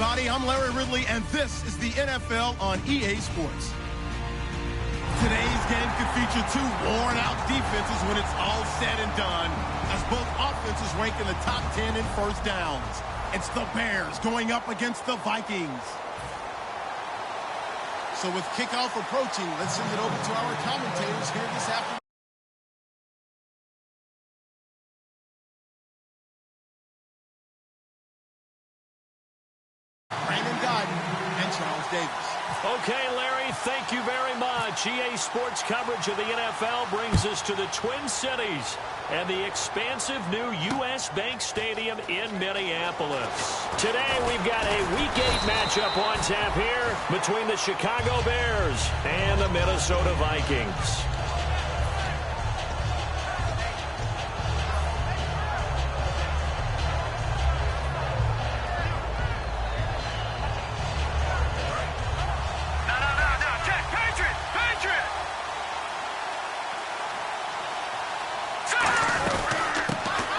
everybody. I'm Larry Ridley, and this is the NFL on EA Sports. Today's game could feature two worn-out defenses when it's all said and done, as both offenses rank in the top 10 in first downs. It's the Bears going up against the Vikings. So with kickoff approaching, let's send it over to our commentators here this afternoon. Okay, Larry, thank you very much. EA Sports coverage of the NFL brings us to the Twin Cities and the expansive new U.S. Bank Stadium in Minneapolis. Today, we've got a Week 8 matchup on tap here between the Chicago Bears and the Minnesota Vikings.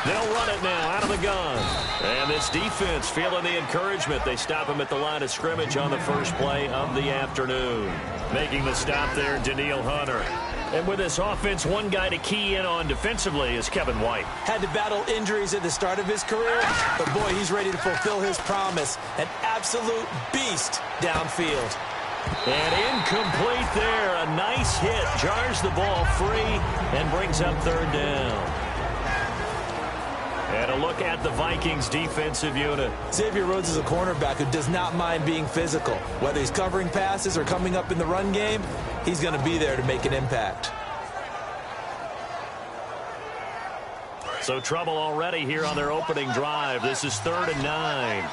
They'll run it now out of the gun. And this defense feeling the encouragement. They stop him at the line of scrimmage on the first play of the afternoon. Making the stop there, Danielle Hunter. And with this offense, one guy to key in on defensively is Kevin White. Had to battle injuries at the start of his career, but boy, he's ready to fulfill his promise. An absolute beast downfield. And incomplete there. A nice hit. Jars the ball free and brings up third down. And a look at the Vikings defensive unit. Xavier Rhodes is a cornerback who does not mind being physical. Whether he's covering passes or coming up in the run game, he's going to be there to make an impact. So trouble already here on their opening drive. This is 3rd and 9.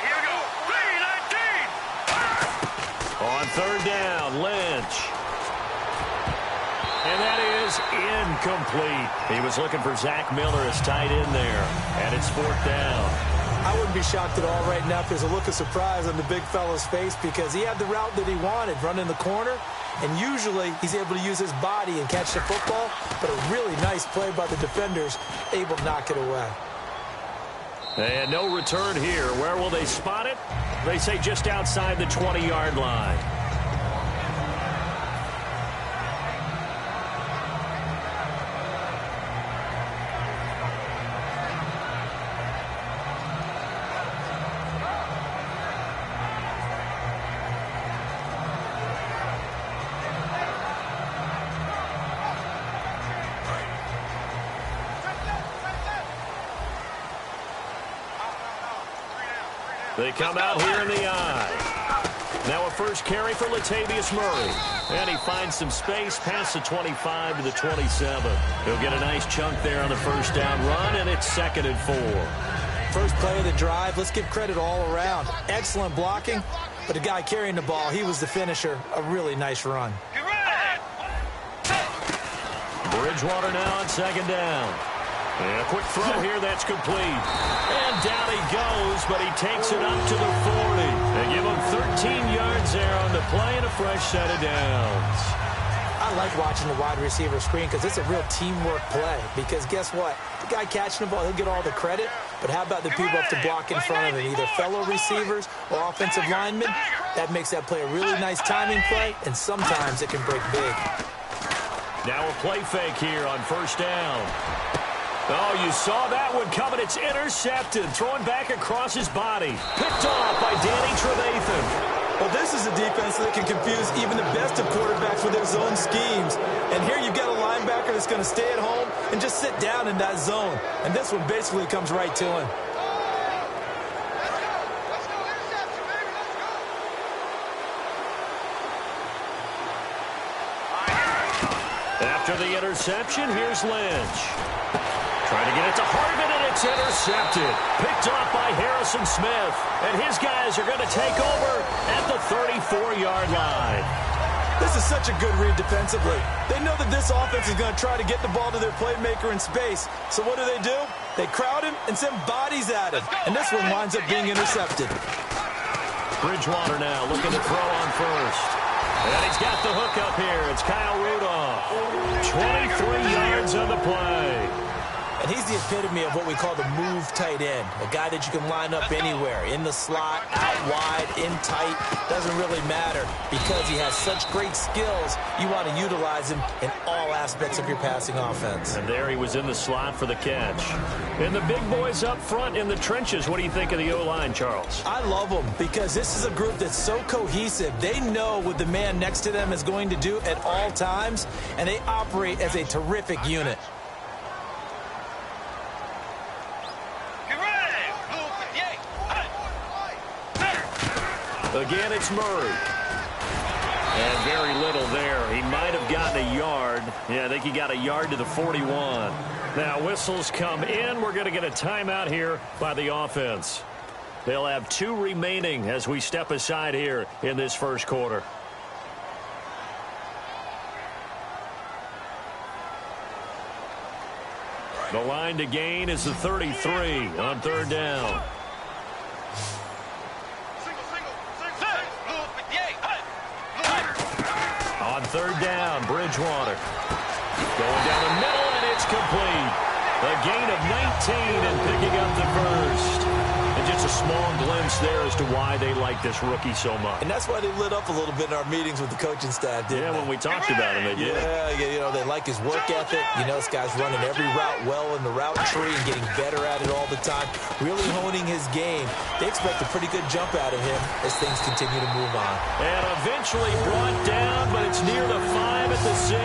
Here we go. 3-19. On 3rd down, Lynch. And that is incomplete. He was looking for Zach Miller as tight end there. And it's 4th down. I wouldn't be shocked at all right now if there's a look of surprise on the big fella's face because he had the route that he wanted, running the corner. And usually he's able to use his body and catch the football. But a really nice play by the defenders, able to knock it away. And no return here. Where will they spot it? They say just outside the 20-yard line. They come out here in the eye. Now a first carry for Latavius Murray. And he finds some space past the 25 to the 27. He'll get a nice chunk there on the first down run, and it's 2nd and 4. First play of the drive, let's give credit all around. Excellent blocking, but the guy carrying the ball, he was the finisher. A really nice run. Bridgewater now on 2nd down. And a quick throw here, that's complete. And down he goes, but he takes it up to the 40. They give him 13 yards there on the play and a fresh set of downs. I like watching the wide receiver screen because it's a real teamwork play. Because guess what? The guy catching the ball, he'll get all the credit. But how about the people up to block in front of him, either fellow receivers or offensive linemen? That makes that play a really nice timing play, and sometimes it can break big. Now a play fake here on 1st down. Oh, you saw that one coming. It's intercepted. Throwing back across his body. Picked off by Danny Trevathan. Well, this is a defense that can confuse even the best of quarterbacks with their zone schemes. And here you've got a linebacker that's going to stay at home and just sit down in that zone. And this one basically comes right to him. After the interception, here's Lynch. Trying to get it to Harvin, and it's intercepted. Picked off by Harrison Smith. And his guys are going to take over at the 34-yard line. This is such a good read defensively. They know that this offense is going to try to get the ball to their playmaker in space. So what do? They crowd him and send bodies at him. And this one winds up being intercepted. Bridgewater now looking to throw on first. And he's got the hook up here. It's Kyle Rudolph. 23 yards on the play. And he's the epitome of what we call the move tight end, a guy that you can line up anywhere, in the slot, out wide, in tight, doesn't really matter because he has such great skills. You want to utilize him in all aspects of your passing offense. And there he was in the slot for the catch. And the big boys up front in the trenches, what do you think of the O-line, Charles? I love them because this is a group that's so cohesive. They know what the man next to them is going to do at all times, and they operate as a terrific unit. Again, it's Murray. And very little there. He might have gotten a yard. Yeah, I think he got a yard to the 41. Now, whistles come in. We're going to get a timeout here by the offense. They'll have 2 remaining as we step aside here in this first quarter. The line to gain is the 33 on 3rd down. On 3rd down, Bridgewater. Going down the middle, and it's complete. A gain of 19 and picking up the first. And just a small glimpse there as to why they like this rookie so much. And that's why they lit up a little bit in our meetings with the coaching staff, didn't they? When we talked about him, they did. Yeah, you know, they like his work ethic. You know, this guy's running every route well in the route tree and getting better at it all the time, really honing his game. They expect a pretty good jump out of him as things continue to move on. And eventually brought down, but it's near the 5 at the 6.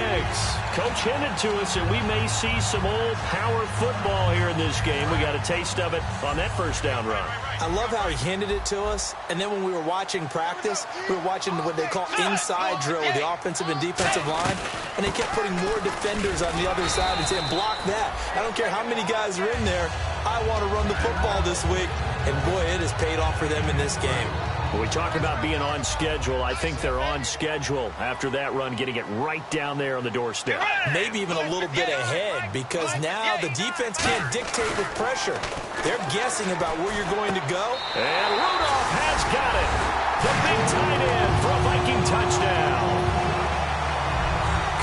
Coach hinted to us that we may see some old power football here in this game. We got a taste of it on that first down run. I love how he hinted it to us, and then when we were watching practice, we were watching what they call inside drill with the offensive and defensive line, and they kept putting more defenders on the other side and saying, block that. I don't care how many guys are in there. I want to run the football this week. And, boy, it has paid off for them in this game. When we talk about being on schedule, I think they're on schedule after that run, getting it right down there on the doorstep. Maybe even a little bit ahead because now the defense can't dictate with pressure. They're guessing about where you're going to go. And Rudolph has got it. The big tight end for a Viking touchdown.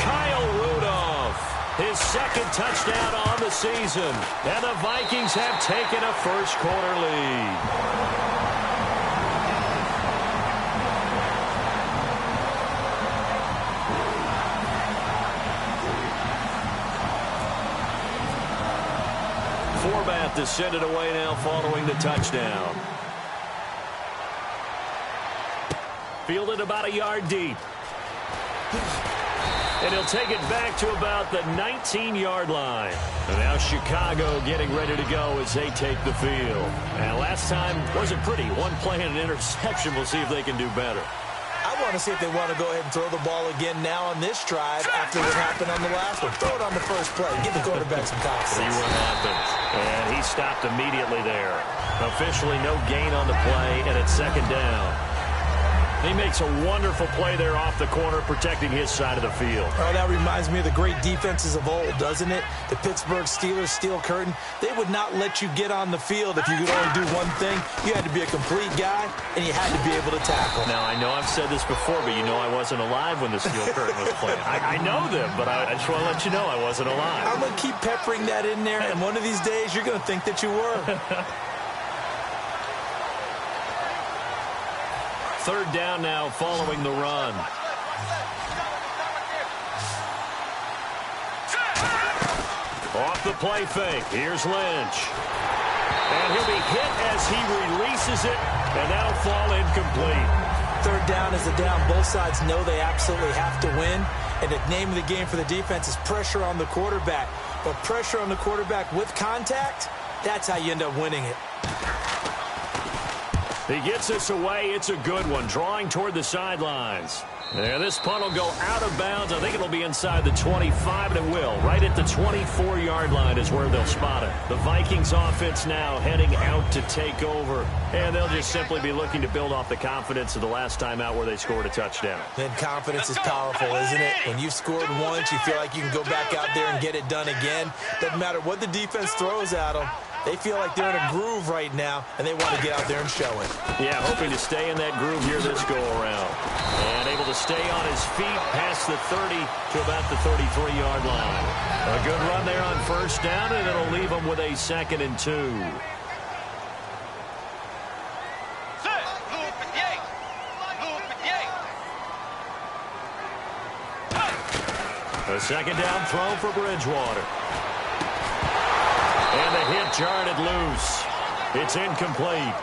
Kyle Rudolph, his 2nd touchdown on the season. And the Vikings have taken a first quarter lead. Forbath to send it away now following the touchdown. Fielded about a yard deep. And he'll take it back to about the 19-yard line. And now Chicago getting ready to go as they take the field. And last time wasn't pretty. One play and an interception. We'll see if they can do better. I want to see if they want to go ahead and throw the ball again now on this drive after what happened on the last one. Throw it on the first play. Give the quarterback some confidence. See what happens. And he stopped immediately there. Officially no gain on the play, and it's 2nd down. He makes a wonderful play there off the corner, protecting his side of the field. Oh, that reminds me of the great defenses of old, doesn't it? The Pittsburgh Steelers, steel curtain. They would not let you get on the field if you could only do one thing. You had to be a complete guy, and you had to be able to tackle. Now, I know I've said this before, but you know I wasn't alive when the steel curtain was playing. I know them, but I just want to let you know I wasn't alive. I'm going to keep peppering that in there, and one of these days you're going to think that you were. 3rd down now following the run. Off the play fake. Here's Lynch. And he'll be hit as he releases it, and that'll fall incomplete. 3rd down is a down. Both sides know they absolutely have to win. And the name of the game for the defense is pressure on the quarterback. But pressure on the quarterback with contact, that's how you end up winning it. He gets this away. It's a good one. Drawing toward the sidelines. And this punt will go out of bounds. I think it'll be inside the 25, and it will. Right at the 24-yard line is where they'll spot it. The Vikings offense now heading out to take over. And they'll just simply be looking to build off the confidence of the last time out where they scored a touchdown. Then confidence is powerful, isn't it? When you've scored once, you feel like you can go back out there and get it done again. Doesn't matter what the defense throws at them. They feel like they're in a groove right now, and they want to get out there and show it. Yeah, hoping to stay in that groove here this go-around. And able to stay on his feet past the 30 to about the 33-yard line. A good run there on first down, and it'll leave him with a 2nd and 2. A 2nd down throw for Bridgewater. And the hit jarred it loose. It's incomplete.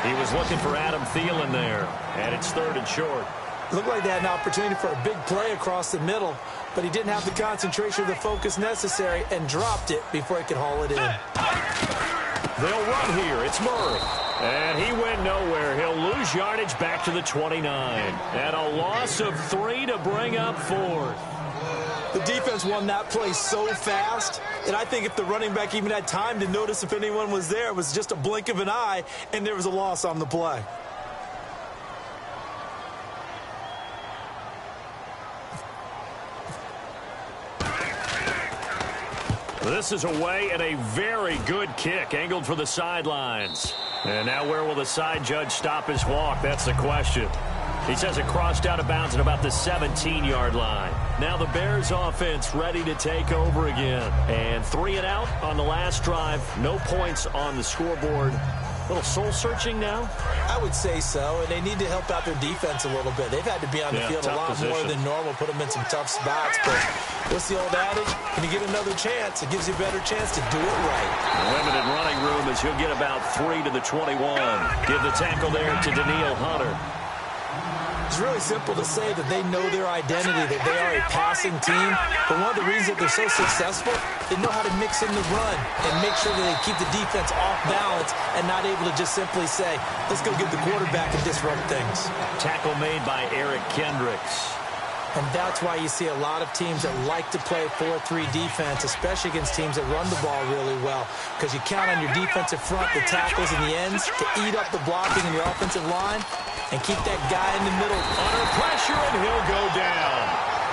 He was looking for Adam Thielen there, and it's 3rd and short. Looked like they had an opportunity for a big play across the middle, but he didn't have the concentration or the focus necessary and dropped it before he could haul it in. They'll run here. It's Murray. And he went nowhere. He'll lose yardage back to the 29. And a loss of 3 to bring up 4th. The defense won that play so fast, and I think if the running back even had time to notice if anyone was there, it was just a blink of an eye, and there was a loss on the play. This is away and a very good kick angled for the sidelines. And now where will the side judge stop his walk? That's the question. He says it crossed out of bounds at about the 17-yard line. Now the Bears offense ready to take over again. And 3 and out on the last drive. No points on the scoreboard. A little soul-searching now? I would say so, and they need to help out their defense a little bit. They've had to be on the field a lot more than normal, put them in some tough spots. But what's the old adage? When you get another chance, it gives you a better chance to do it right. Limited running room as he'll get about 3 to the 21. Give the tackle there to Daniil Hunter. It's really simple to say that they know their identity, that they are a passing team. But one of the reasons that they're so successful, they know how to mix in the run and make sure that they keep the defense off balance and not able to just simply say, let's go get the quarterback and disrupt things. Tackle made by Eric Kendricks. And that's why you see a lot of teams that like to play 4-3 defense, especially against teams that run the ball really well, because you count on your defensive front, the tackles and the ends, to eat up the blocking in your offensive line and keep that guy in the middle under pressure, and he'll go down.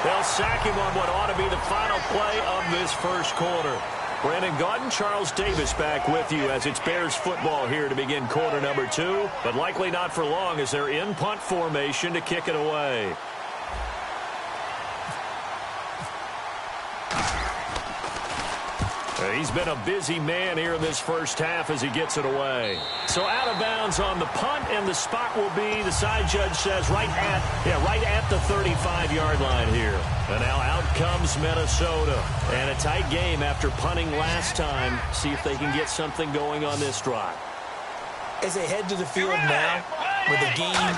They'll sack him on what ought to be the final play of this first quarter. Brandon Gaudin, Charles Davis back with you as it's Bears football here to begin quarter number 2, but likely not for long as they're in punt formation to kick it away. He's been a busy man here in this first half as he gets it away. So out of bounds on the punt, and the spot will be, the side judge says, right at the 35-yard line here. And now out comes Minnesota. And a tight game after punting last time. See if they can get something going on this drive. As they head to the field now, with the game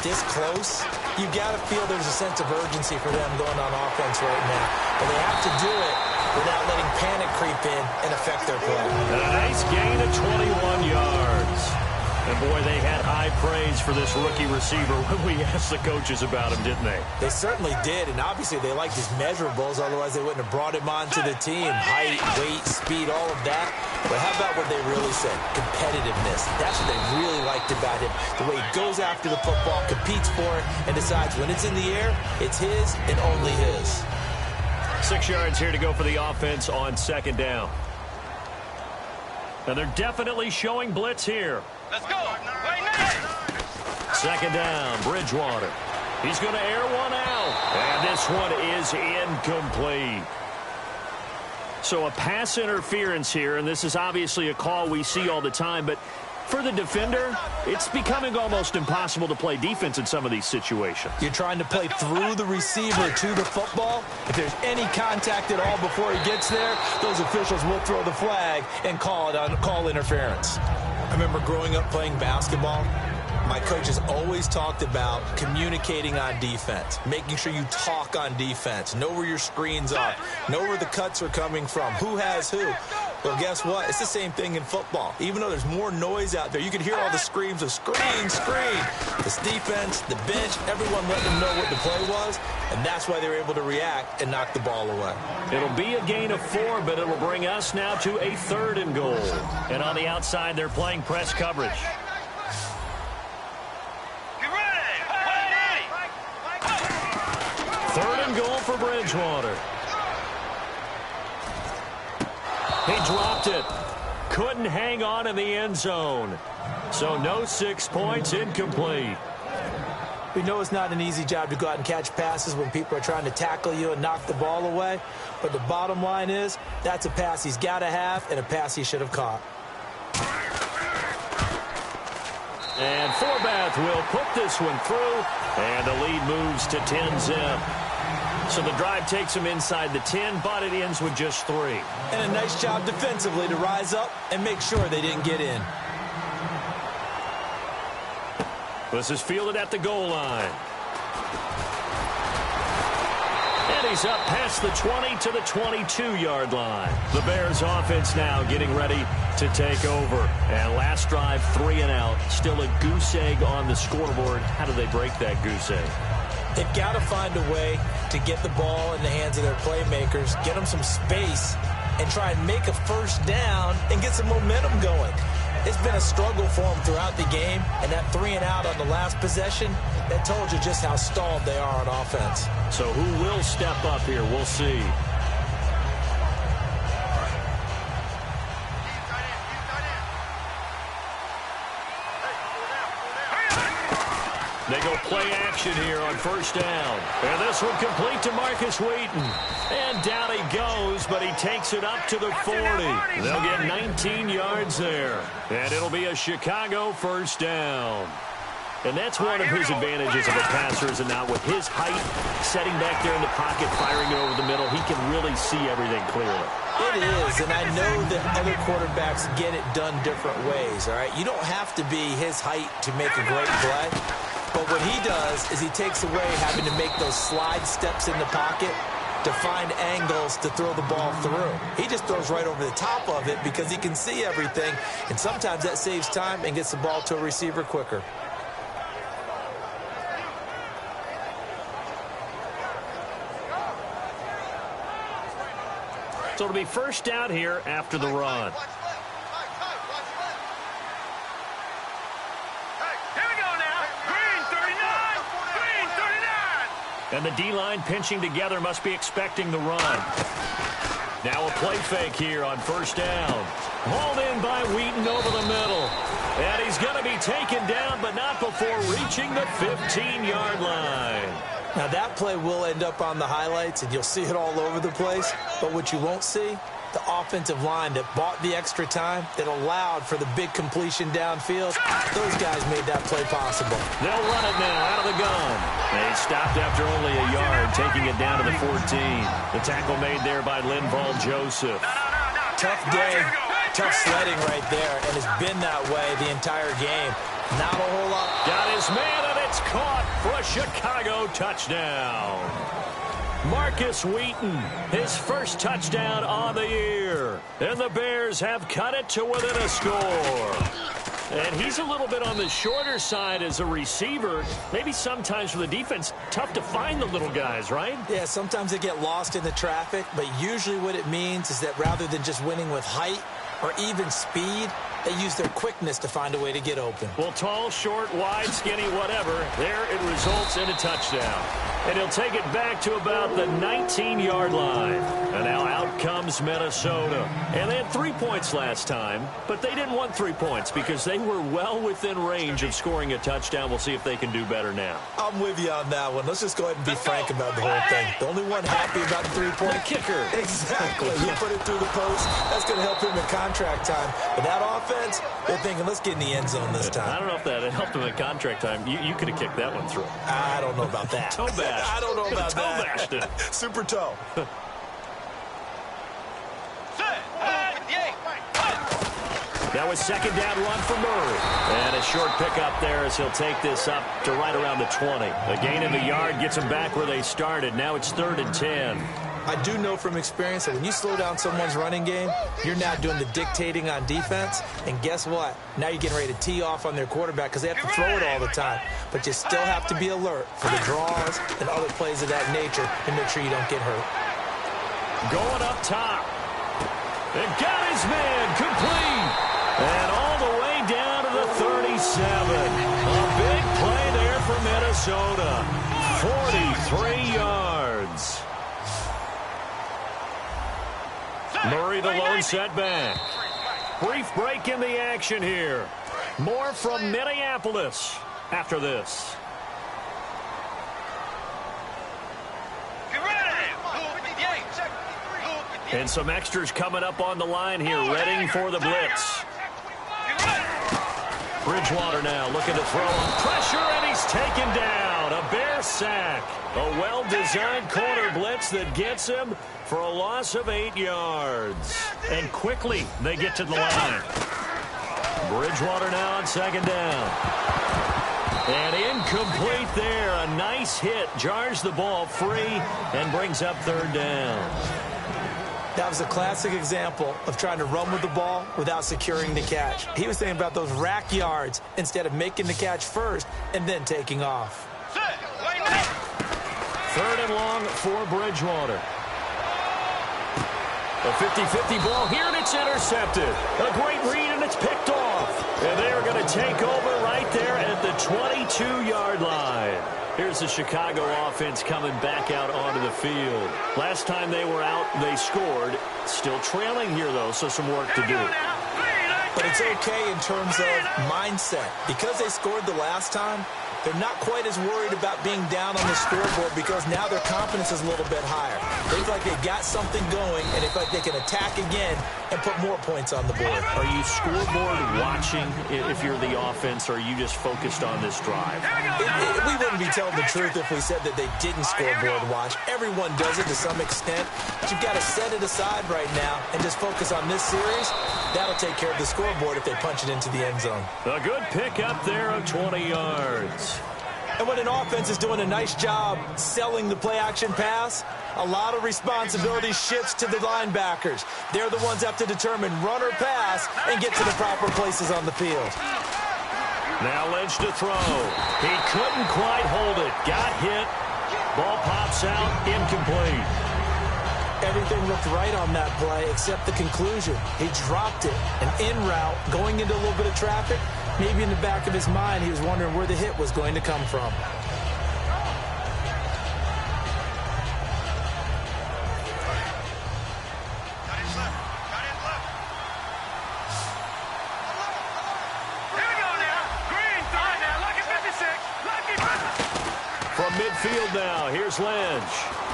this close, you got to feel there's a sense of urgency for them going on offense right now. But they have to do it without letting panic creep in and affect their play. And a nice gain of 21 yards. And, boy, they had high praise for this rookie receiver when we asked the coaches about him, didn't they? They certainly did, and obviously they liked his measurables, otherwise they wouldn't have brought him onto the team. Height, weight, speed, all of that. But how about what they really said? Competitiveness. That's what they really liked about him. The way he goes after the football, competes for it, and decides when it's in the air, it's his and only his. 6 yards here to go for the offense on 2nd down. And they're definitely showing blitz here. Let's go. Wait, 2nd down, Bridgewater. He's going to air one out. And this one is incomplete. So a pass interference here, and this is obviously a call we see all the time, but for the defender, it's becoming almost impossible to play defense in some of these situations. You're trying to play through the receiver to the football. If there's any contact at all before he gets there, those officials will throw the flag and call interference. I remember growing up playing basketball. My coaches always talked about communicating on defense, making sure you talk on defense, know where your screens are, know where the cuts are coming from, who has who. Well, guess what? It's the same thing in football. Even though there's more noise out there, you can hear all the screams of screen, screen. This defense, the bench, everyone let them know what the play was, and that's why they were able to react and knock the ball away. It'll be a gain of 4, but it'll bring us now to a 3rd and goal. And on the outside, they're playing press coverage. Third and goal for Bridgewater. He dropped it. couldn't hang on in the end zone. So no 6 points, incomplete. We know it's not an easy job to go out and catch passes when people are trying to tackle you and knock the ball away. But the bottom line is, that's a pass he's got to have and a pass he should have caught. And Forbath will put this one through, and the lead moves to 10-zip. So the drive takes him inside the 10, but it ends with just 3. And a nice job defensively to rise up and make sure they didn't get in. This is fielded at the goal line. And he's up past the 20 to the 22-yard line. The Bears offense now getting ready to take over. And last drive, 3 and out. Still a goose egg on the scoreboard. How do they break that goose egg? They've got to find a way to get the ball in the hands of their playmakers, get them some space, and try and make a first down and get some momentum going. It's been a struggle for them throughout the game, and that 3 and out on the last possession, that told you just how stalled they are on offense. So who will step up here? We'll see. They go play action here on first down. And this one complete to Marcus Wheaton. And down he goes, but he takes it up to the 40. They'll get 19 yards there. And it'll be a Chicago first down. And that's one of his advantages of a passer, is it not? With his height, setting back there in the pocket, firing it over the middle, he can really see everything clearly. It is, and I know that other quarterbacks get it done different ways, all right? You don't have to be his height to make a great play. But what he does is he takes away having to make those slide steps in the pocket to find angles to throw the ball through. He just throws right over the top of it because he can see everything, and sometimes that saves time and gets the ball to a receiver quicker. So it'll be first down here after the run. And the D-line pinching together, must be expecting the run. Now a play fake here on first down. Hauled in by Wheaton over the middle. And he's going to be taken down, but not before reaching the 15-yard line. Now that play will end up on the highlights, and you'll see it all over the place. But what you won't see, the offensive line that bought the extra time, that allowed for the big completion downfield, those guys made that play possible. They'll run it now out of the gun. They stopped after only a yard, taking it down to the 14. The tackle made there by Linval Joseph. Tough day, tough sledding right there, and it's been that way the entire game. Not a whole lot. Got his man, and it's caught for a Chicago touchdown. Marcus Wheaton, his first touchdown on the year. And the Bears have cut it to within a score. And he's a little bit on the shorter side as a receiver. Maybe sometimes for the defense, tough to find the little guys, right? Yeah, sometimes they get lost in the traffic, but usually what it means is that rather than just winning with height or even speed, they use their quickness to find a way to get open. Well, tall, short, wide, skinny, whatever, there it results in a touchdown. And he'll take it back to about the 19-yard line. And now out comes Minnesota. And they had 3 points last time, but they didn't want 3 points because they were well within range of scoring a touchdown. We'll see if they can do better now. I'm with you on that one. Let's just go ahead and be frank about the whole thing. The only one happy about the 3-point kicker. Exactly. He put it through the post. That's going to help him in contract time. But that offense, they're thinking, let's get in the end zone this time. I don't know if that helped him in contract time. You could have kicked that one through. I don't know about that. Toe bash. I don't know about that. Toe bashed it. Super toe. That was second down run for Murray. And a short pickup there as he'll take this up to right around the 20. A gain in the yard gets them back where they started. Now it's 3rd and 10. I do know from experience that when you slow down someone's running game, you're now doing the dictating on defense. And guess what? Now you're getting ready to tee off on their quarterback because they have to throw it all the time. But you still have to be alert for the draws and other plays of that nature to make sure you don't get hurt. Going up top. And got his man complete. And all the way down to the 37. A big play there for Minnesota. 43 yards. Murray the lone setback. Brief break in the action here. More from Minneapolis after this. And some extras coming up on the line here, readying for the blitz. Bridgewater now looking to throw on pressure, and he's taken down. A Bear sack. A well-designed corner blitz that gets him for a loss of 8 yards. And quickly they get to the line. Bridgewater now on second down. And incomplete there. A nice hit. Jars the ball free and brings up third down. That was a classic example of trying to run with the ball without securing the catch. He was thinking about those rack yards instead of making the catch first and then taking off. Third and long for Bridgewater. A 50-50 ball here, and it's intercepted. A great read, and it's picked off. And they're going to take over right there at the 22-yard line. Here's the Chicago offense coming back out onto the field. Last time they were out, they scored. Still trailing here, though, so some work to do. But it's okay in terms of mindset. Because they scored the last time, they're not quite as worried about being down on the scoreboard because now their confidence is a little bit higher. They feel like they've got something going, and they feel like they can attack again and put more points on the board. Are you scoreboard watching if you're the offense, or are you just focused on this drive? We wouldn't be telling the truth if we said that they didn't scoreboard watch. Everyone does it to some extent, but you've got to set it aside right now and just focus on this series. That'll take care of the scoreboard if they punch it into the end zone. A good pick up there of 20 yards. And when an offense is doing a nice job selling the play-action pass, a lot of responsibility shifts to the linebackers. They're the ones that have to determine run or pass and get to the proper places on the field. Now Lynch to throw. He couldn't quite hold it. Got hit. Ball pops out. Incomplete. Everything looked right on that play except the conclusion. He dropped it. An in route, going into a little bit of traffic. Maybe in the back of his mind, he was wondering where the hit was going to come from. From midfield now, here's Lynch.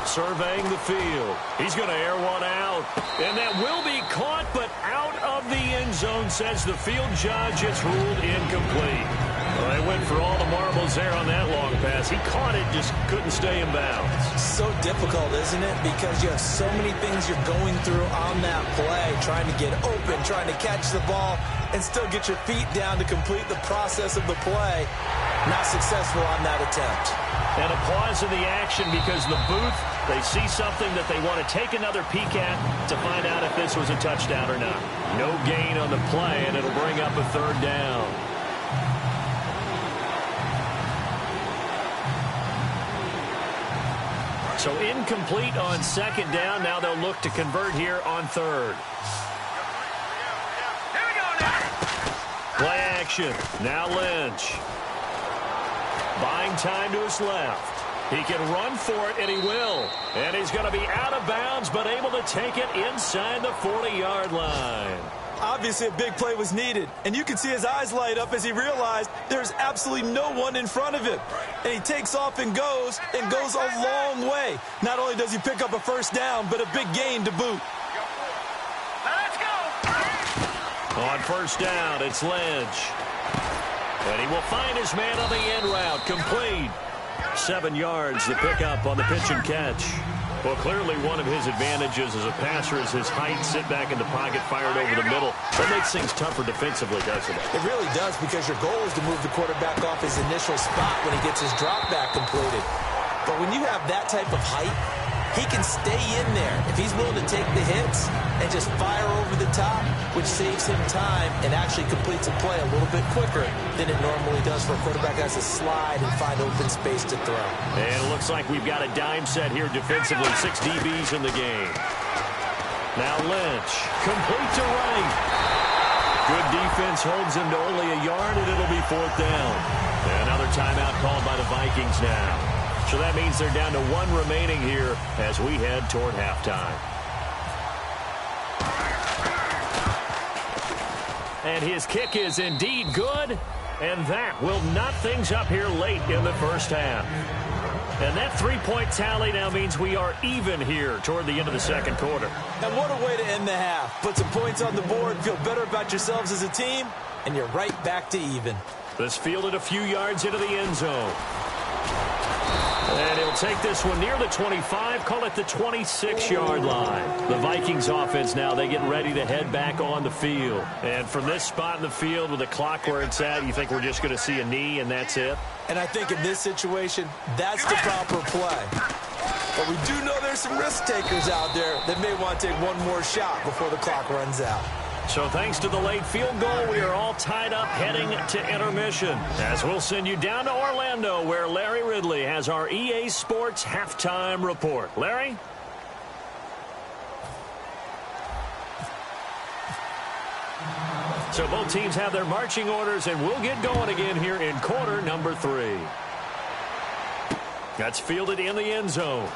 Surveying the field. He's going to air one out. And that will be caught, but out of the end zone, says the field judge. It's ruled incomplete. Well, they went for all the marbles there on that long pass. He caught it, just couldn't stay in bounds. So difficult, isn't it? Because you have so many things you're going through on that play, trying to get open, trying to catch the ball, and still get your feet down to complete the process of the play. Not successful on that attempt. And a pause in the action because the booth, they see something that they want to take another peek at to find out if this was a touchdown or not. No gain on the play, and it'll bring up a third down. So incomplete on second down. Now they'll look to convert here on third. Play action. Now Lynch. Buying time to his left. He can run for it, and he will. And he's going to be out of bounds, but able to take it inside the 40-yard line. Obviously, a big play was needed, and you can see his eyes light up as he realized there's absolutely no one in front of him. And he takes off and goes a long way. Not only does he pick up a first down, but a big gain to boot. Let's go. On first down, it's Lynch. And he will find his man on the end route. Complete. 7 yards, the pickup on the pitch and catch. Well, clearly one of his advantages as a passer is his height. Sit back in the pocket, fired over the middle. That makes things tougher defensively, doesn't it? It really does, because your goal is to move the quarterback off his initial spot when he gets his drop back completed. But when you have that type of height, he can stay in there if he's willing to take the hits and just fire over the top, which saves him time and actually completes a play a little bit quicker than it normally does for a quarterback that has to slide and find open space to throw. And it looks like we've got a dime set here defensively. 6 DBs in the game. Now Lynch, complete to right. Good defense holds him to only a yard, and it'll be fourth down. And another timeout called by the Vikings now. So that means they're down to 1 remaining here as we head toward halftime. And his kick is indeed good. And that will knot things up here late in the first half. And that three-point tally now means we are even here toward the end of the second quarter. And what a way to end the half. Put some points on the board, feel better about yourselves as a team, and you're right back to even. This fielded a few yards into the end zone. And he'll take this one near the 25, call it the 26-yard line. The Vikings offense now, they get ready to head back on the field. And from this spot in the field with the clock where it's at, you think we're just going to see a knee and that's it? And I think in this situation, that's the proper play. But we do know there's some risk takers out there that may want to take one more shot before the clock runs out. So thanks to the late field goal, we are all tied up heading to intermission. As we'll send you down to Orlando, where Larry Ridley has our EA Sports halftime report. Larry? So both teams have their marching orders, and we'll get going again here in quarter number 3. That's fielded in the end zone.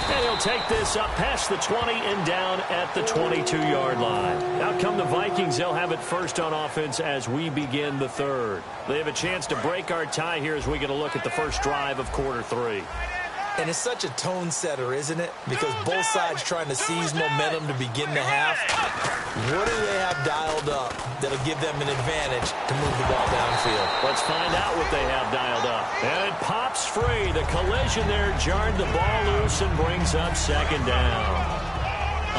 And he'll take this up past the 20 and down at the 22-yard line. Out come the Vikings. They'll have it first on offense as we begin the third. They have a chance to break our tie here as we get a look at the first drive of quarter 3. And it's such a tone setter, isn't it? Because both sides trying to seize momentum to begin the half. What do they have dialed up that'll give them an advantage to move the ball downfield? Let's find out what they have dialed up. And it pops free. The collision there jarred the ball loose and brings up second down.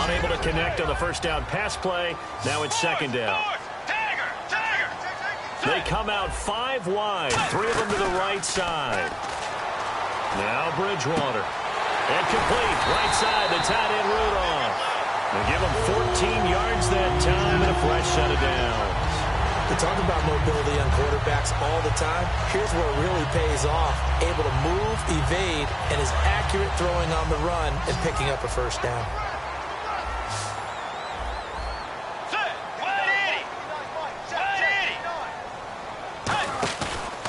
Unable to connect on the first down pass play. Now it's second down. They come out 5 wide. 3 of them to the right side. Now Bridgewater. And complete. Right side, the tight end Rudolph. They give him 14 yards that time and a fresh set of downs. We talk about mobility on quarterbacks all the time. Here's where it really pays off. Able to move, evade, and is accurate throwing on the run and picking up a first down.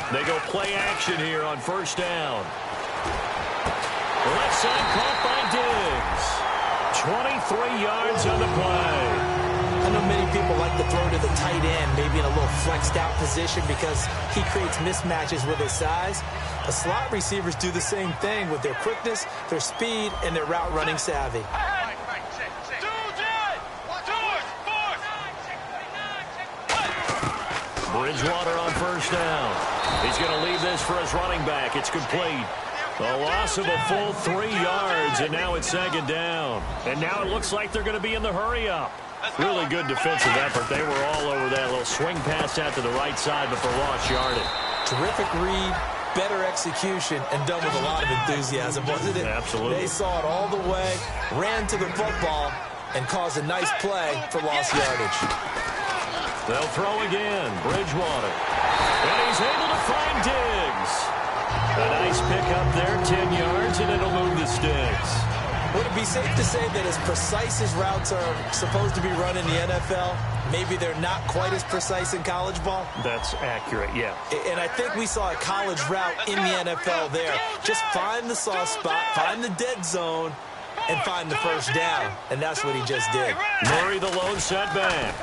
They go play action here on first down. Left side caught by Diggs. 23 yards on the play. I know many people like to throw to the tight end, maybe in a little flexed out position because he creates mismatches with his size. The slot receivers do the same thing with their quickness, their speed, and their route running savvy. Bridgewater on first down. He's going to leave this for his running back. It's complete. A loss of a full 3 yards, and now it's second down. And now it looks like they're going to be in the hurry-up. Really good defensive effort. They were all over that little swing pass out to the right side, but for lost yardage. Terrific read, better execution, and done with a lot of enthusiasm, wasn't it? Absolutely. They saw it all the way, ran to the football, and caused a nice play for lost yardage. They'll throw again. Bridgewater. And he's able to find Diggs. A nice pickup there, 10 yards, and it'll move the sticks. Would it be safe to say that as precise as routes are supposed to be run in the NFL, maybe they're not quite as precise in college ball? That's accurate, yeah. And I think we saw a college route in the NFL there. Just find the soft spot, find the dead zone, and find the first down. And that's what he just did. Murray the lone setback.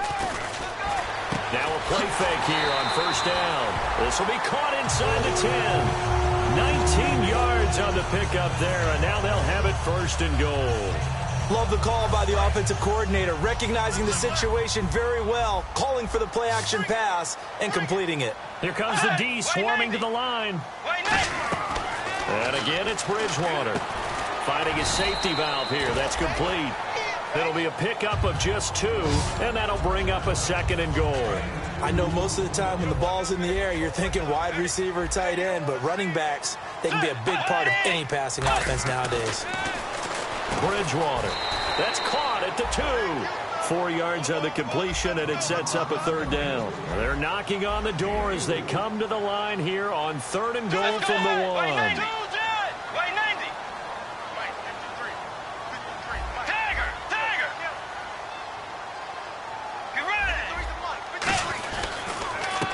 Now a play fake here on first down. This will be caught inside the 10. 19 yards on the pickup there, and now they'll have it first and goal. Love the call by the offensive coordinator, recognizing the situation very well, calling for the play-action pass, and completing it. Here comes the D swarming to the line. And again, it's Bridgewater. Finding his safety valve here. That's complete. It'll be a pickup of just 2, and that'll bring up a second and goal. I know most of the time when the ball's in the air, you're thinking wide receiver, tight end, but running backs, they can be a big part of any passing offense nowadays. Bridgewater. That's caught at the 2. 4 yards on the completion, and it sets up a third down. They're knocking on the door as they come to the line here on third and goal from the 1.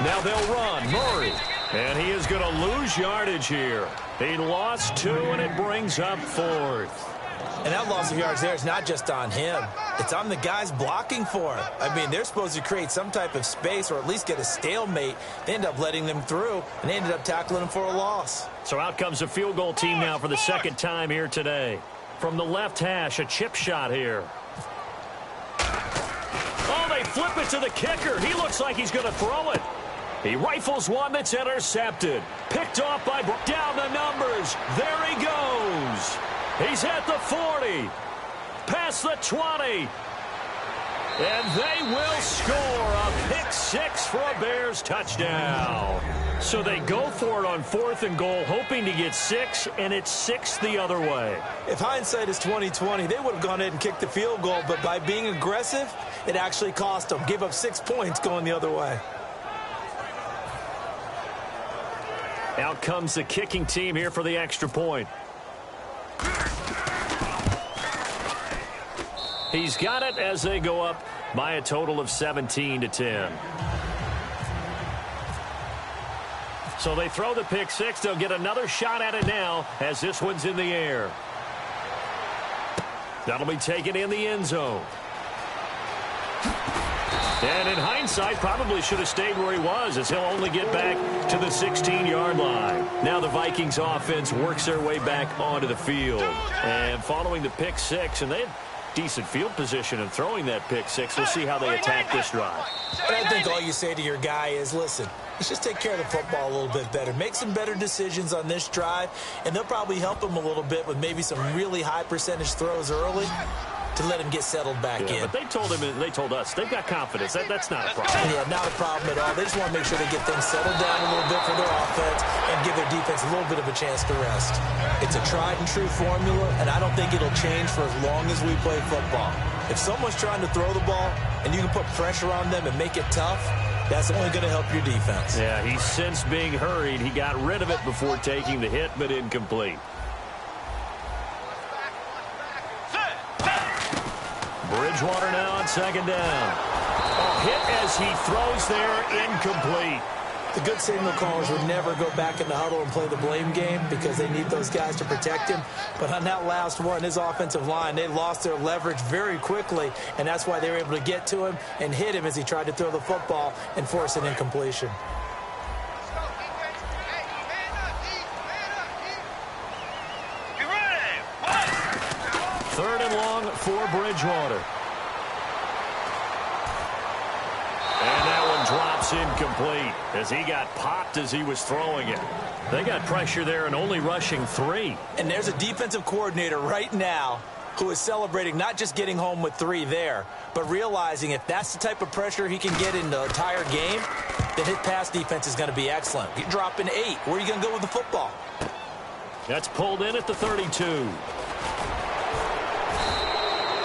Now they'll run. Murray. And he is going to lose yardage here. He lost 2, and it brings up 4th. And that loss of yards there is not just on him. It's on the guys blocking for it. I mean, they're supposed to create some type of space or at least get a stalemate. They end up letting them through, and they ended up tackling them for a loss. So out comes the field goal team now for the second time here today. From the left hash, a chip shot here. Oh, they flip it to the kicker. He looks like he's going to throw it. He rifles one that's intercepted. Picked off by down the numbers. There he goes. He's at the 40. Past the 20. And they will score a pick six for a Bears touchdown. So they go for it on 4th and goal, hoping to get 6, and it's 6 the other way. If hindsight is 20/20, they would have gone ahead and kicked the field goal, but by being aggressive, it actually cost them. Give up 6 points going the other way. Out comes the kicking team here for the extra point. He's got it as they go up by a total of 17-10. So they throw the pick six. They'll get another shot at it now as this one's in the air. That'll be taken in the end zone. And in hindsight, probably should have stayed where he was, as he'll only get back to the 16-yard line. Now the Vikings offense works their way back onto the field. And following the pick six, and they had decent field position in throwing that pick six. We'll see how they attack this drive. And I think all you say to your guy is, listen, let's just take care of the football a little bit better. Make some better decisions on this drive, and they'll probably help him a little bit with maybe some really high percentage throws early to let him get settled back in. But they told him, and they told us, they've got confidence. That's not a problem. Yeah, not a problem at all. They just want to make sure they get things settled down a little bit for their offense and give their defense a little bit of a chance to rest. It's a tried and true formula, and I don't think it'll change for as long as we play football. If someone's trying to throw the ball and you can put pressure on them and make it tough, that's only going to help your defense. Yeah, he's since being hurried. He got rid of it before taking the hit, but incomplete. Bridgewater now on second down. A hit as he throws there, incomplete. The good signal callers would never go back in the huddle and play the blame game because they need those guys to protect him. But on that last one, his offensive line, they lost their leverage very quickly, and that's why they were able to get to him and hit him as he tried to throw the football and force an incompletion. Third and long for Bridgewater. And that one drops incomplete as he got popped as he was throwing it. They got pressure there and only rushing 3. And there's a defensive coordinator right now who is celebrating not just getting home with 3 there, but realizing if that's the type of pressure he can get in the entire game, then his pass defense is going to be excellent. You're dropping 8. Where are you going to go with the football? That's pulled in at the 32.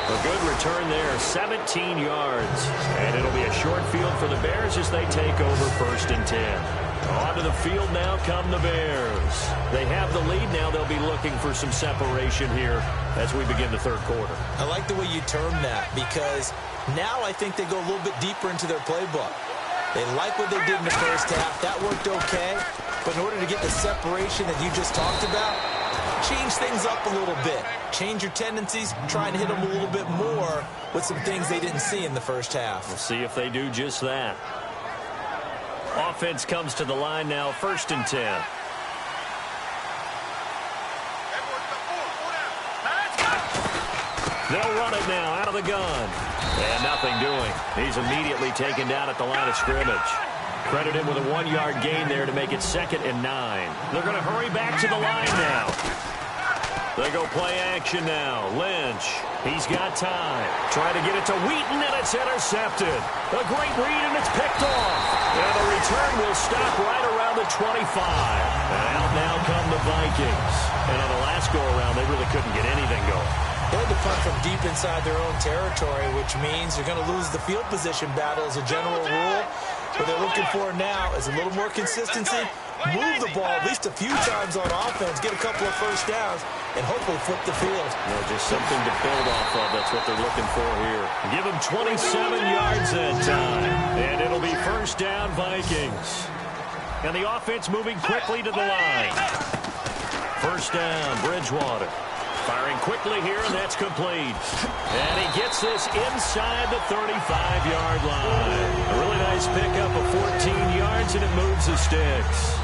A good return there, 17 yards. And it'll be a short field for the Bears as they take over 1st and 10. Onto the field now come the Bears. They have the lead now. They'll be looking for some separation here as we begin the third quarter. I like the way you term that because now I think they go a little bit deeper into their playbook. They like what they did in the first half. That worked okay. But in order to get the separation that you just talked about, change things up a little bit. Change your tendencies, try and hit them a little bit more with some things they didn't see in the first half. We'll see if they do just that. Offense comes to the line now, 1st and 10. They'll run it now out of the gun. And nothing doing. He's immediately taken down at the line of scrimmage. Credit him with a 1-yard gain there to make it 2nd and 9. They're going to hurry back to the line now. They go play action now. Lynch, he's got time. Trying to get it to Wheaton, and it's intercepted. A great read, and it's picked off. And the return will stop right around the 25. And out now come the Vikings. And on the last go-around, they really couldn't get anything going. They had to punt from deep inside their own territory, which means you're going to lose the field position battle as a general rule. What they're looking for now is a little more consistency, move the ball at least a few times on offense, get a couple of first downs, and hopefully flip the field. Just something to build off of. That's what they're looking for here. Give them 27 yards that time. And it'll be 1st down, Vikings. And the offense moving quickly to the line. 1st down, Bridgewater. Firing quickly here, and that's complete. And he gets this inside the 35-yard line. A really nice pickup of 14 yards, and it moves the sticks.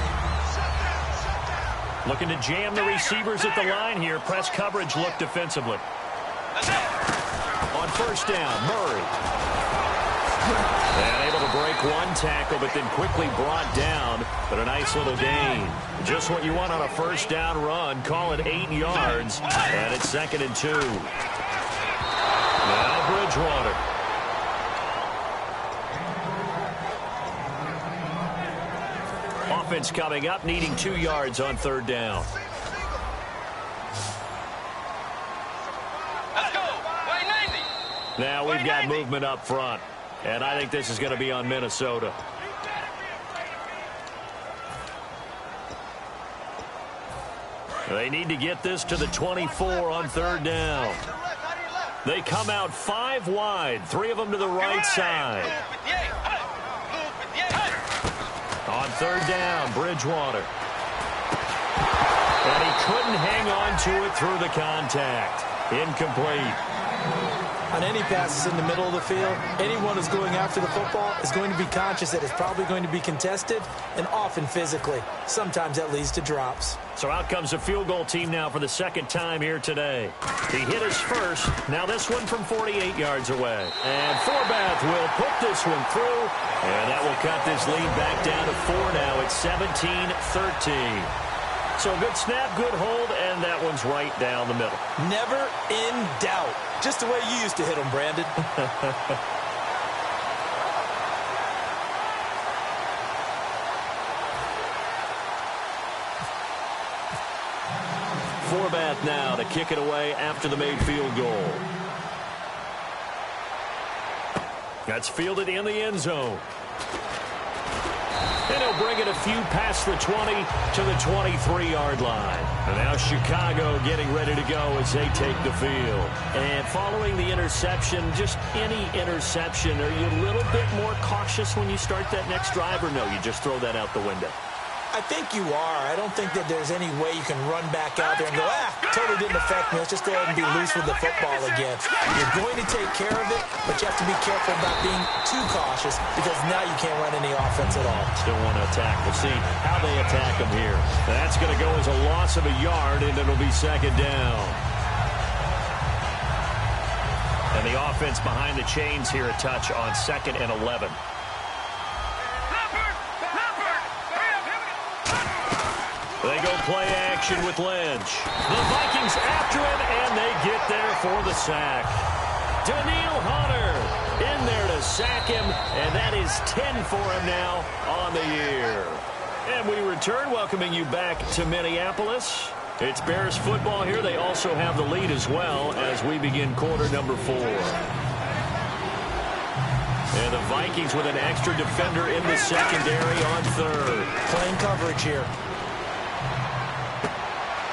Looking to jam the receivers at the line here. Press coverage look defensively. On first down, Murray. And able to break one tackle, but then quickly brought down. But a nice little gain. Just what you want on a first down run. Call it 8 yards. And it's 2nd and 2. Now Bridgewater. Offense coming up, needing 2 yards on 3rd down. Let's go. Way 90. Now we've got movement up front. And I think this is going to be on Minnesota. They need to get this to the 24 on 3rd down. They come out 5 wide, 3 of them to the right side. On 3rd down, Bridgewater. And he couldn't hang on to it through the contact. Incomplete. On any passes in the middle of the field, anyone who's going after the football is going to be conscious that it's probably going to be contested and often physically. Sometimes that leads to drops. So out comes a field goal team now for the 2nd time here today. He hit his first. Now this one from 48 yards away. And Forbath will put this one through. And that will cut this lead back down to 4 now. It's 17-13. So good snap, good hold, and that one's right down the middle. Never in doubt. Just the way you used to hit them, Brandon. Forbath now to kick it away after the made field goal. That's fielded in the end zone. And he'll bring it a few past the 20 to the 23-yard line. And now Chicago getting ready to go as they take the field. And following the interception, just any interception, are you a little bit more cautious when you start that next drive, or no, you just throw that out the window? I think you are. I don't think that there's any way you can run back out there and go, totally didn't affect me. Let's just go ahead and be loose with the football again. You're going to take care of it, but you have to be careful about being too cautious because now you can't run any offense at all. Still want to attack. We'll see how they attack them here. That's going to go as a loss of a yard, and it'll be 2nd down. And the offense behind the chains here a touch on 2nd and 11. They go play action with Lynch. The Vikings after him, and they get there for the sack. Daniil Hunter in there to sack him, and that is 10 for him now on the year. And we return, welcoming you back to Minneapolis. It's Bears football here. They also have the lead as well as we begin quarter number 4. And the Vikings with an extra defender in the secondary on 3rd. Playing coverage here.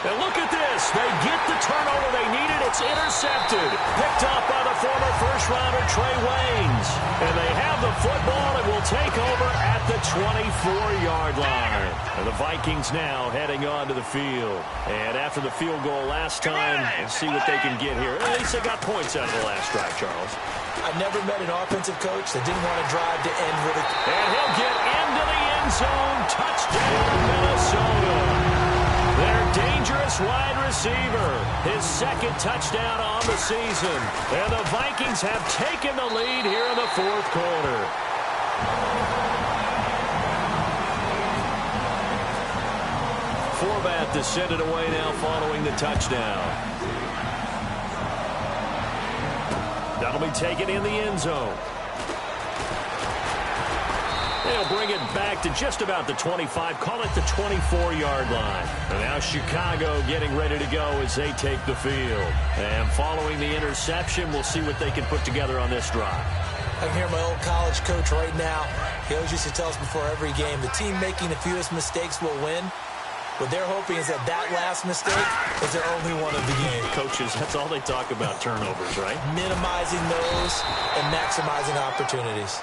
And look at this. They get the turnover they needed. It's intercepted. Picked up by the former first-rounder Trey Waynes. And they have the football and will take over at the 24-yard line. And the Vikings now heading on to the field. And after the field goal last time, we'll see what they can get here. At least they got points out of the last drive, Charles. I've never met an offensive coach that didn't want to drive to end with it. And he'll get into the end zone. Touchdown, Minnesota. Their dangerous wide receiver, his 2nd touchdown on the season. And the Vikings have taken the lead here in the 4th quarter. Forbath to send it away now following the touchdown. That'll be taken in the end zone. They'll bring it back to just about the 25, call it the 24-yard line. And now Chicago getting ready to go as they take the field. And following the interception, we'll see what they can put together on this drive. I can hear my old college coach right now. He always used to tell us before every game, the team making the fewest mistakes will win. What they're hoping is that last mistake is their only one of the game. Coaches, that's all they talk about, turnovers, right? Minimizing those and maximizing opportunities.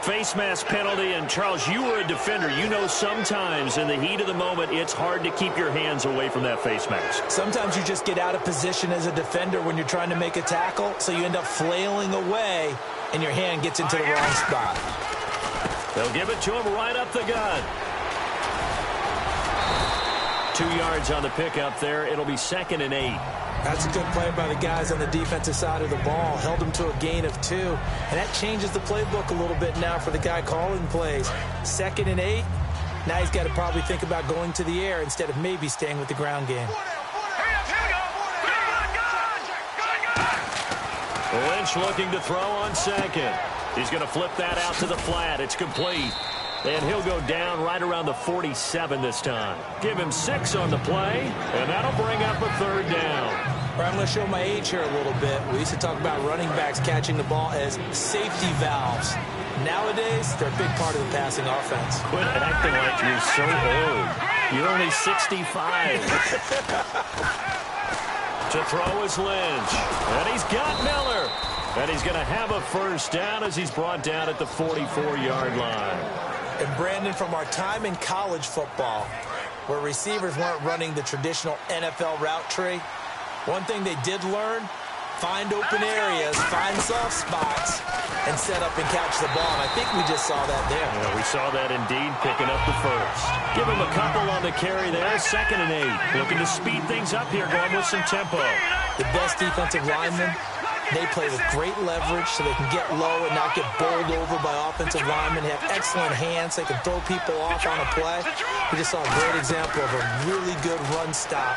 Face mask penalty, and Charles, you were a defender. You know sometimes in the heat of the moment, it's hard to keep your hands away from that face mask. Sometimes you just get out of position as a defender when you're trying to make a tackle, so you end up flailing away, and your hand gets into the wrong spot. They'll give it to him right up the gut. 2 yards on the pickup there. It'll be 2nd and 8. That's a good play by the guys on the defensive side of the ball. Held them to a gain of 2. And that changes the playbook a little bit now for the guy calling plays. 2nd and 8. Now he's got to probably think about going to the air instead of maybe staying with the ground game. Lynch looking to throw on 2nd. He's going to flip that out to the flat. It's complete. And he'll go down right around the 47 this time. Give him 6 on the play, and that'll bring up a 3rd down. All right, I'm going to show my age here a little bit. We used to talk about running backs catching the ball as safety valves. Nowadays, they're a big part of the passing offense. Quit acting like you're so old. You're only 65. To throw is Lynch. And he's got Miller. And he's going to have a 1st down as he's brought down at the 44-yard line. And Brandon, from our time in college football, where receivers weren't running the traditional NFL route tree, one thing they did learn, find open areas, find soft spots, and set up and catch the ball. And I think we just saw that there. Yeah, we saw that indeed, picking up the 1st. Give him a couple on the carry there, 2nd and 8. Looking to speed things up here, going with some tempo. The best defensive linemen, they play with great leverage so they can get low and not get bowled over by offensive linemen. They have excellent hands. They can throw people off on a play. We just saw a great example of a really good run stop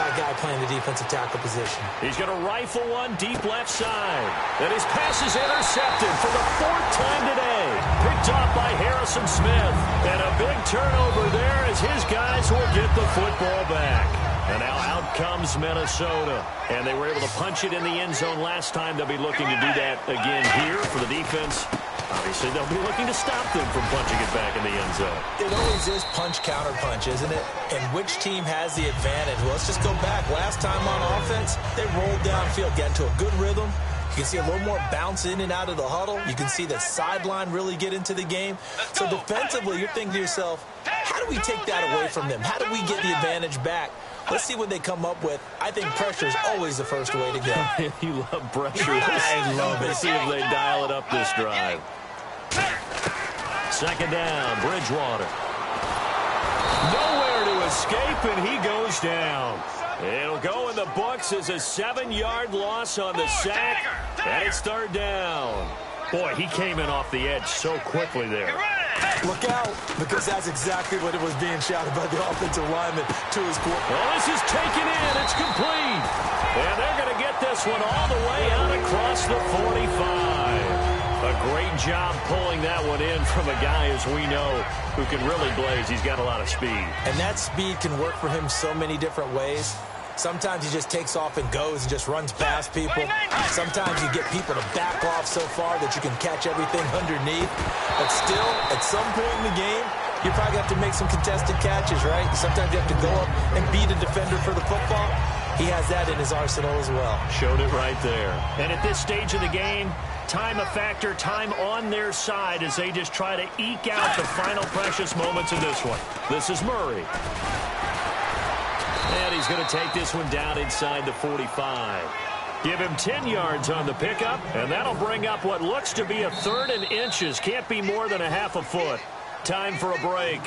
by a guy playing the defensive tackle position. He's going to rifle one deep left side. And his pass is intercepted for the 4th time today. Picked off by Harrison Smith. And a big turnover there as his guys will get the football back. And now out comes Minnesota. And they were able to punch it in the end zone last time. They'll be looking to do that again here for the defense. Obviously, they'll be looking to stop them from punching it back in the end zone. It always is punch-counter-punch, isn't it? And which team has the advantage? Well, let's just go back. Last time on offense, they rolled downfield, got into a good rhythm. You can see a little more bounce in and out of the huddle. You can see the sideline really get into the game. So defensively, you're thinking to yourself, how do we take that away from them? How do we get the advantage back? Let's see what they come up with. I think pressure is always the first way to go. You love pressure. I love it. Let's see if they dial it up this drive. 2nd down, Bridgewater. Nowhere to escape, and he goes down. It'll go in the books as a 7-yard loss on the sack, and it's 3rd down. Boy, he came in off the edge so quickly there. Look out, because that's exactly what it was being shouted by the offensive lineman to his quarterback. Well, this is taken in. It's complete. And they're going to get this one all the way out across the 45. A great job pulling that one in from a guy, as we know, who can really blaze. He's got a lot of speed. And that speed can work for him so many different ways. Sometimes he just takes off and goes and just runs past people. Sometimes you get people to back off so far that you can catch everything underneath. But still, at some point in the game, you probably have to make some contested catches, right? Sometimes you have to go up and beat a defender for the football. He has that in his arsenal as well. Showed it right there. And at this stage of the game, time a factor, time on their side as they just try to eke out the final precious moments of this one. This is Murray. And he's going to take this one down inside the 45. Give him 10 yards on the pickup, and that'll bring up what looks to be a 3rd and inches. Can't be more than a half a foot. Time for a break.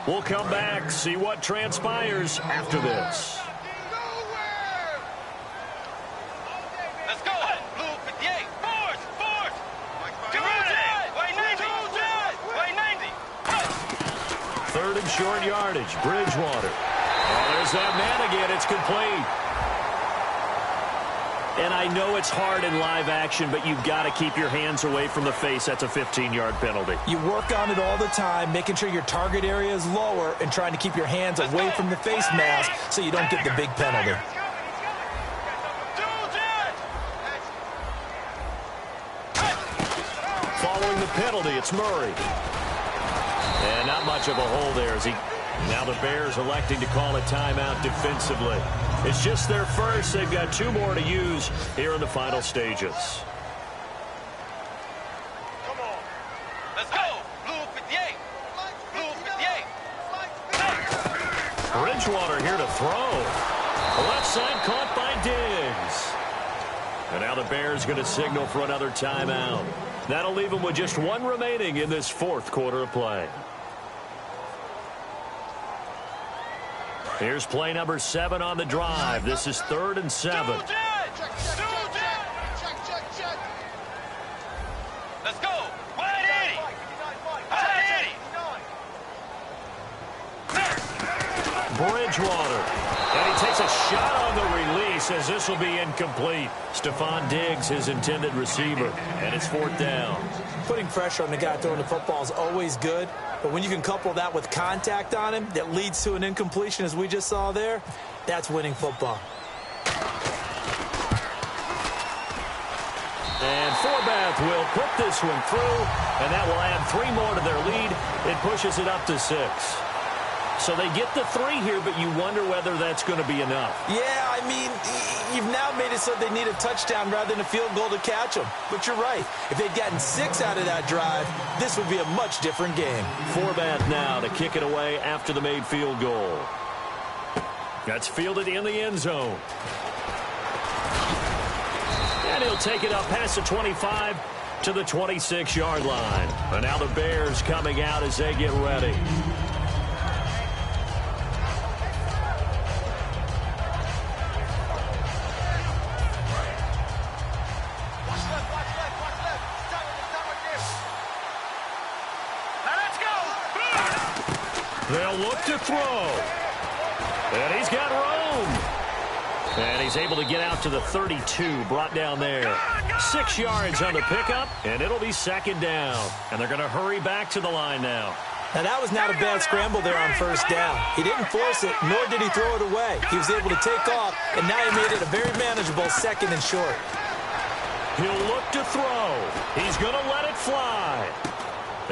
We'll come back, see what transpires after this. Let's go. Blue 58. Force. Get ready. White 90. White 90. 3rd and short yardage. Bridgewater. Oh, there's that man again. It's complete. And I know it's hard in live action, but you've got to keep your hands away from the face. That's a 15-yard penalty. You work on it all the time, making sure your target area is lower and trying to keep your hands away from the face mask so you don't get the big penalty. Following the penalty, it's Murray. And not much of a hole there as he... Now the Bears electing to call a timeout defensively. It's just their first. They've got 2 more to use here in the final stages. Come on. Let's Bridgewater here to throw. Left side caught by Diggs. And now the Bears going to signal for another timeout. That'll leave them with just one remaining in this fourth quarter of play. Here's play number 7 on the drive. This is 3rd and 7. Let's go. Wide 80. Bridgewater. And he takes a shot on the release as this will be incomplete. Stephon Diggs, his intended receiver. And it's 4th down. Putting pressure on the guy throwing the football is always good. But when you can couple that with contact on him that leads to an incompletion, as we just saw there, that's winning football. And Forbath will put this one through, and that will add 3 more to their lead. It pushes it up to 6. So they get the 3 here, but you wonder whether that's going to be enough. Yeah, I mean, you've now made it so they need a touchdown rather than a field goal to catch them. But you're right. If they'd gotten 6 out of that drive, this would be a much different game. Forbath now to kick it away after the made field goal. That's fielded in the end zone. And he'll take it up past the 25 to the 26-yard line. And now the Bears coming out as they get ready. They'll look to throw. And he's got room. And he's able to get out to the 32, brought down there. 6 yards on the pickup, and it'll be 2nd down. And they're going to hurry back to the line now. Now, that was not a bad scramble there on 1st down. He didn't force it, nor did he throw it away. He was able to take off, and now he made it a very manageable 2nd and short. He'll look to throw. He's going to let it fly.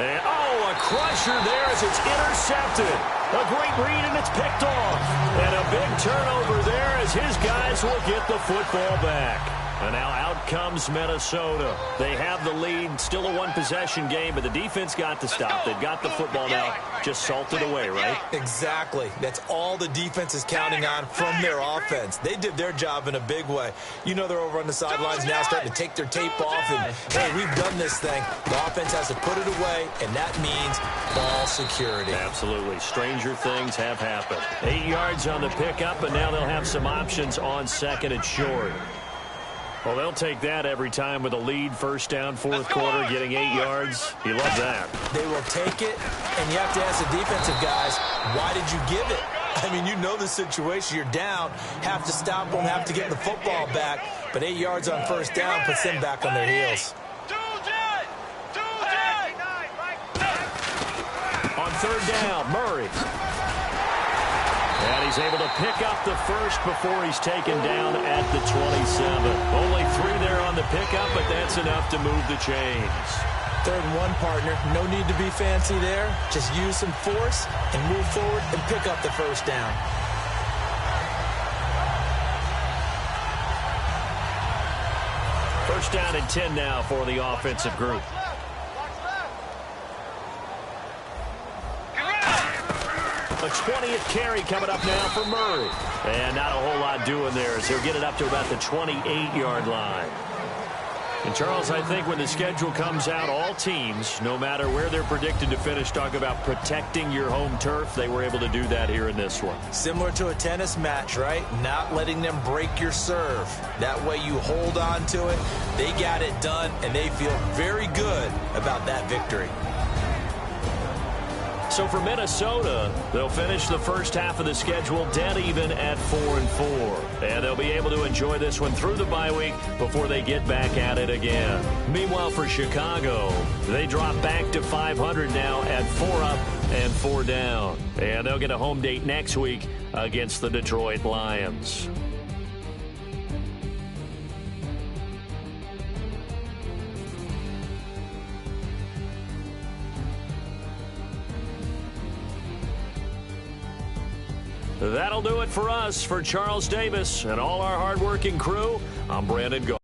And, a crusher there as it's intercepted. A great read, and it's picked off. And a big turnover there as his guys will get the football back. And now out comes Minnesota. They have the lead, still a 1-possession game, but the defense got the stop. They've got the football now, just salted away, right? Exactly. That's all the defense is counting on from their offense. They did their job in a big way. You know they're over on the sidelines now starting to take their tape off, and, hey, we've done this thing. The offense has to put it away, and that means ball security. Absolutely. Stranger things have happened. 8 yards on the pickup, and now they'll have some options on 2nd and short. Well, they'll take that every time with a lead, 1st down, 4th quarter, getting 8 yards. You love that. They will take it, and you have to ask the defensive guys, why did you give it? I mean, you know the situation. You're down, have to stop them, have to get the football back. But 8 yards on 1st down puts them back on their heels. On 3rd down, Murray. And he's able to pick up the 1st before he's taken down at the 27. Only 3 there on the pickup, but that's enough to move the chains. 3rd and 1, partner. No need to be fancy there. Just use some force and move forward and pick up the 1st down. First down and 10 now for the offensive group. A 20th carry coming up now for Murray. And not a whole lot doing there as he'll get it up to about the 28-yard line. And, Charles, I think when the schedule comes out, all teams, no matter where they're predicted to finish, talk about protecting your home turf. They were able to do that here in this one. Similar to a tennis match, right? Not letting them break your serve. That way you hold on to it. They got it done, and they feel very good about that victory. So for Minnesota, they'll finish the first half of the schedule dead even at 4-4. And they'll be able to enjoy this one through the bye week before they get back at it again. Meanwhile, for Chicago, they drop back to 500 now at 4 up and 4 down. And they'll get a home date next week against the Detroit Lions. That'll do it for us. For Charles Davis and all our hardworking crew, I'm Brandon Gault.